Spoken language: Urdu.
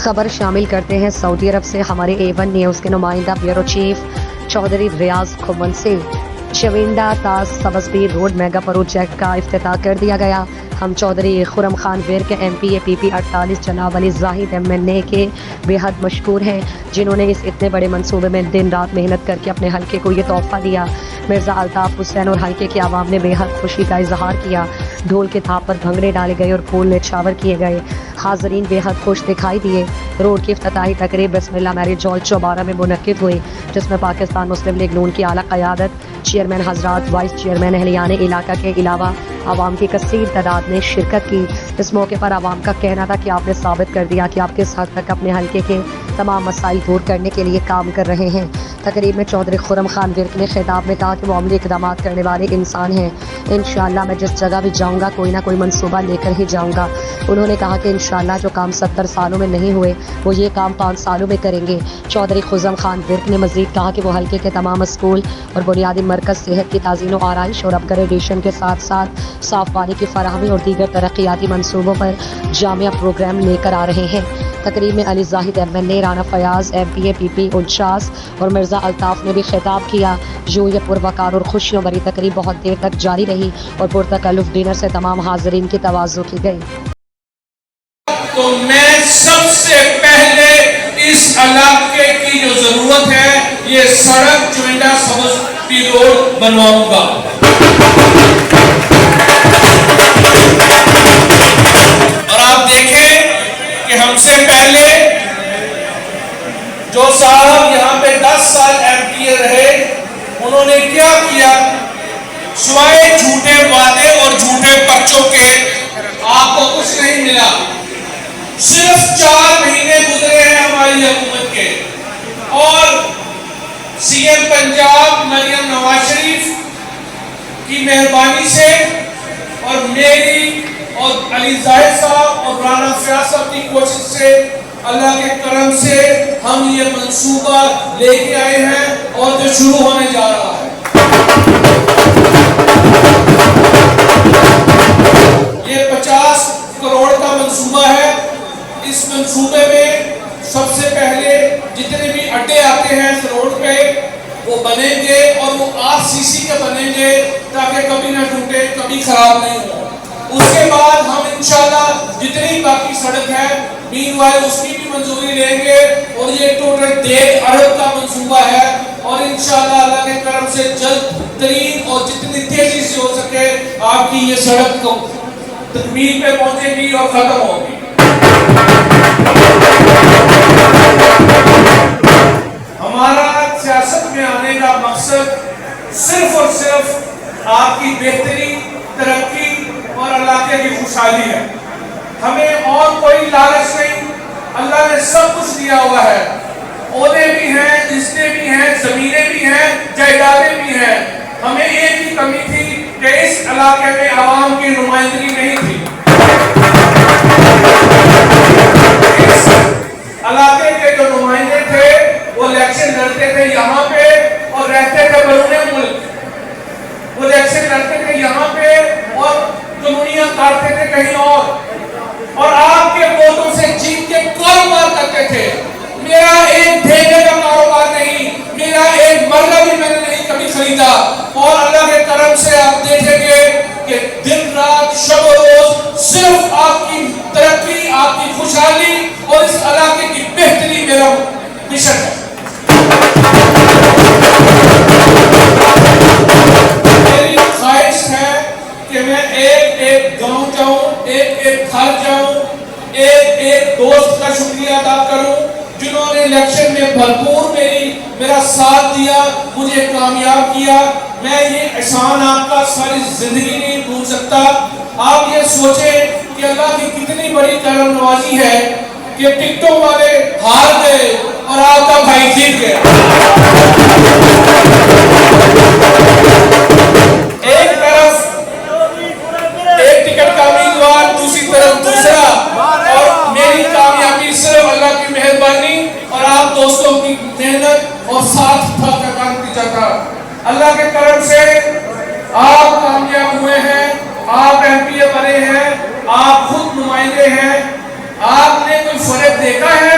خبر شامل کرتے ہیں سعودی عرب سے۔ ہمارے A1 نیوز کے نمائندہ بیورو چیف چودھری ریاض کھمن سے شوینڈا تاز سبزپیر روڈ میگا پروجیکٹ کا افتتاح کر دیا گیا۔ ہم چودھری خرم خان ورک MP PP 48 جناب علی زاہد MNA کے بے حد مشکور ہیں، جنہوں نے اس اتنے بڑے منصوبے میں دن رات محنت کر کے اپنے حلقے کو یہ تحفہ دیا۔ مرزا الطاف حسین اور حلقے کی عوام نے بے حد خوشی کا اظہار کیا۔ ڈھول کے تھاپ پر بھنگڑے ڈالے گئے اور پھول نچھاور کیے گئے۔ حاضرین بے حد خوش دکھائی دیے۔ روڈ کی افتتاحی تقریب بسم اللہ میرج ہال چوبارہ میں منعقد ہوئی، جس میں پاکستان مسلم لیگ نون کی اعلیٰ قیادت، چیئرمین حضرات، وائس چیئرمین، اہلیان علاقہ کے علاوہ عوام کی کثیر تعداد نے شرکت کی۔ اس موقع پر عوام کا کہنا تھا کہ آپ نے ثابت کر دیا کہ آپ کس حد تک اپنے حلقے کے تمام مسائل دور کرنے کے لیے کام کر رہے ہیں۔ تقریب میں چودھری خرم خان ورک نے خطاب میں کہا کہ وہ عملی اقدامات کرنے والے انسان ہیں۔ انشاءاللہ میں جس جگہ بھی جاؤں گا کوئی نہ کوئی منصوبہ لے کر ہی جاؤں گا۔ انہوں نے کہا کہ انشاءاللہ جو کام 70 سالوں میں نہیں ہوئے وہ یہ کام 5 سالوں میں کریں گے۔ چودھری خرم خان ورک نے مزید کہا کہ وہ حلقے کے تمام اسکول اور بنیادی مرکز صحت کی تعزین و آرائش اور اپ گریڈیشن کے ساتھ ساتھ صاف پانی کی فراہمی اور دیگر ترقیاتی منصوبوں پر جامع پروگرام لے کر آ رہے ہیں۔ تقریب میں علی زاہد MNA، Rana Fayyaz MPA PP 49 اور مرزا الطاف نے بھی خطاب کیا۔ یوں یہ پروقار اور خوشیوں بھری تقریب بہت دیر تک جاری رہی اور پرتکلف ڈنر سے تمام حاضرین کی تواضع کی گئی۔ تو میں سب سے پہلے اس علاقے کی جو ضرورت ہے یہ سڑک چوئنڈا سبزپیر روڈ بنواؤں گا۔ اور آپ دیکھیں کہ ہم سے پہلے جو صاحب یہاں پہ 10 سال MPA رہے انہوں نے کیا کیا؟ سوائے جھوٹے وعدے اور جھوٹے پرچوں کے آپ کو کچھ نہیں ملا۔ صرف 4 مہینے گزرے ہیں ہماری حکومت کے اور CM پنجاب مریم نواز شریف کی مہربانی سے اور میری اور علی زاہد صاحب اور رانا فیاض صاحب کی کوشش سے، اللہ کے کرم سے ہم یہ منصوبہ لے کے آئے ہیں اور جو شروع ہونے جا رہا ہے۔ یہ 50 کروڑ کا منصوبہ ہے۔ اس منصوبے میں سب سے پہلے جتنے بھی اڈے آتے ہیں اس روڈ پہ وہ بنیں گے اور وہ RCC کے بنیں گے تاکہ کبھی نہ ٹوٹے، کبھی خراب نہیں ہو۔ اس کے بعد ہم انشاءاللہ جتنی باقی سڑک ہے مینوائل اس کی بھی منظوری لیں گے اور یہ ٹوٹل 1.5 ارب کا منصوبہ ہے اور انشاءاللہ اللہ کے کرم سے جلد ترین اور جتنی تیزی سے ہو سکے آپ کی یہ سڑک کو تکمیل پہ پہنچے گی اور ختم ہوگی۔ ہمارا سیاست میں آنے کا مقصد صرف اور صرف آپ کی بہتری، ترقی اور علاقے کی خوشحالی ہے۔ ہمیں اور کوئی لالچ نہیں۔ اللہ نے سب کچھ دیا ہوا ہے، عہدے بھی ہیں، عزتیں بھی ہیں، زمینیں بھی ہیں، جائیدادیں بھی ہیں۔ ہمیں ایک ہی کمی تھی کہ اس علاقے میں عوام کی نمائندگی نہیں تھی۔ اس علاقے کے جو نمائندے تھے وہ الیکشن لڑتے تھے یہاں پہ اور رہتے تھے بیرون ملک۔ وہ الیکشن لڑتے تھے یہاں پہ اور قانونیاں کاٹتے تھے کہیں اور آپ کے ووٹوں سے جیت کے کاروبار کرتے تھے۔ میرا ایک ٹھیکے کا کاروبار نہیں، میرا ایک مرغہ بھی میں نے نہیں کبھی خریدا اور اللہ کے کرم سے آپ دیکھیں گے کہ دن رات شب و روز صرف آپ کی ترقی، آپ کی خوشحالی اور اس علاقے کی بہتری میرا مشن ہے۔ میری خواہش ہے کہ میں ایک ایک گاؤں جاؤں، ایک ایک گھر جاؤں، ایک ایک دوست کا شکریہ ادا کروں جنہوں نے الیکشن میں بھرپور میرا ساتھ دیا، مجھے کامیاب کیا۔ میں یہ احسان آپ کا ساری زندگی نہیں بھول سکتا۔ آپ یہ سوچیں کہ اللہ کی کتنی بڑی کرم نوازی ہے کہ ٹکٹوں والے ہار گئے اور آپ کا بھائی جیت گیا۔ ایک طرف ایک ٹکٹ کا امیدوار، دوسری طرف دوسرا، اور میری کامیابی صرف اللہ کی مہربانی اور آپ دوستوں کی محنت اور ساتھ تھا کا کام کیا تھا۔ اللہ کے کرم سے آپ کامیاب ہوئے ہیں، آپ MPA بنے ہیں، آپ خود نمائندے ہیں۔ آپ نے کوئی فرق دیکھا ہے